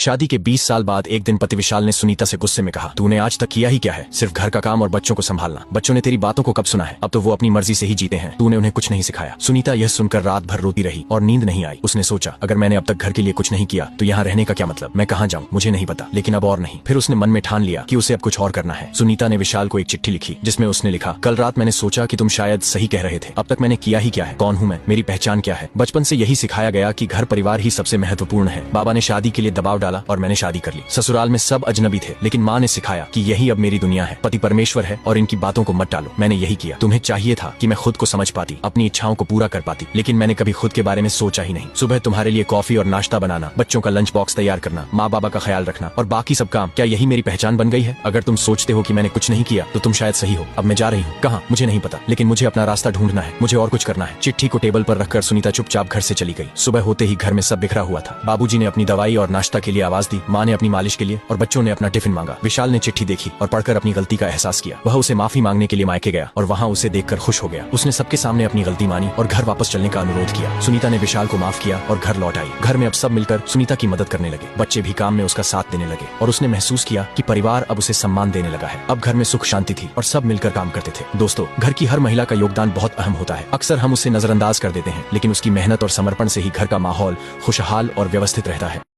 शादी के 20 साल बाद एक दिन पति विशाल ने सुनीता से गुस्से में कहा, तूने आज तक किया ही क्या है? सिर्फ घर का काम और बच्चों को संभालना। बच्चों ने तेरी बातों को कब सुना है? अब तो वो अपनी मर्जी से ही जीते हैं। तूने उन्हें कुछ नहीं सिखाया। सुनीता यह सुनकर रात भर रोती रही और नींद नहीं आई। उसने सोचा, अगर मैंने अब तक घर के लिए कुछ नहीं किया तो यहाँ रहने का क्या मतलब? मैं कहाँ जाऊँ मुझे नहीं पता, लेकिन अब और नहीं। फिर उसने मन में ठान लिया कि उसे अब कुछ और करना है। सुनीता ने विशाल को एक चिट्ठी लिखी जिसमें उसने लिखा, कल रात मैंने सोचा कि तुम शायद सही कह रहे थे। अब तक मैंने किया ही क्या है? कौन हूँ मैं? मेरी पहचान क्या है? बचपन से यही सिखाया गया कि घर परिवार ही सबसे महत्वपूर्ण है। बाबा ने शादी के लिए दबाव डाला और मैंने शादी कर ली। ससुराल में सब अजनबी थे, लेकिन माँ ने सिखाया कि यही अब मेरी दुनिया है। पति परमेश्वर है और इनकी बातों को मत टालो। मैंने यही किया। तुम्हें चाहिए था कि मैं खुद को समझ पाती, अपनी इच्छाओं को पूरा कर पाती, लेकिन मैंने कभी खुद के बारे में सोचा ही नहीं। सुबह तुम्हारे लिए कॉफी और नाश्ता बनाना, बच्चों का लंच बॉक्स तैयार करना, माँ बाबा का ख्याल रखना और बाकी सब काम, क्या यही मेरी पहचान बन गई है? अगर तुम सोचते हो कि मैंने कुछ नहीं किया तो तुम शायद सही हो। अब मैं जा रही हूँ। कहाँ मुझे नहीं पता, लेकिन मुझे अपना रास्ता ढूंढना है। मुझे और कुछ करना है। चिट्ठी को टेबल पर रखकर सुनीता चुपचाप घर से चली गई। सुबह होते ही घर में सब बिखरा हुआ था। बाबूजी ने अपनी दवाई और नाश्ता के लिए आवाज दी, माँ ने अपनी मालिश के लिए और बच्चों ने अपना टिफिन मांगा। विशाल ने चिट्ठी देखी और पढ़कर अपनी गलती का एहसास किया। वह उसे माफी मांगने के लिए मायके गया और वहाँ उसे देखकर खुश हो गया। उसने सबके सामने अपनी गलती मानी और घर वापस चलने का अनुरोध किया। सुनीता ने विशाल को माफ किया और घर लौट आई। घर में अब सब मिलकर सुनीता की मदद करने लगे। बच्चे भी काम में उसका साथ देने लगे और उसने महसूस किया कि परिवार अब उसे सम्मान देने लगा है। अब घर में सुख शांति थी और सब मिलकर काम करते थे। दोस्तों, घर की हर महिला का योगदान बहुत अहम होता है। अक्सर हम उसे नजरअंदाज कर देते हैं, लेकिन उसकी मेहनत और समर्पण से ही घर का माहौल खुशहाल और व्यवस्थित रहता है।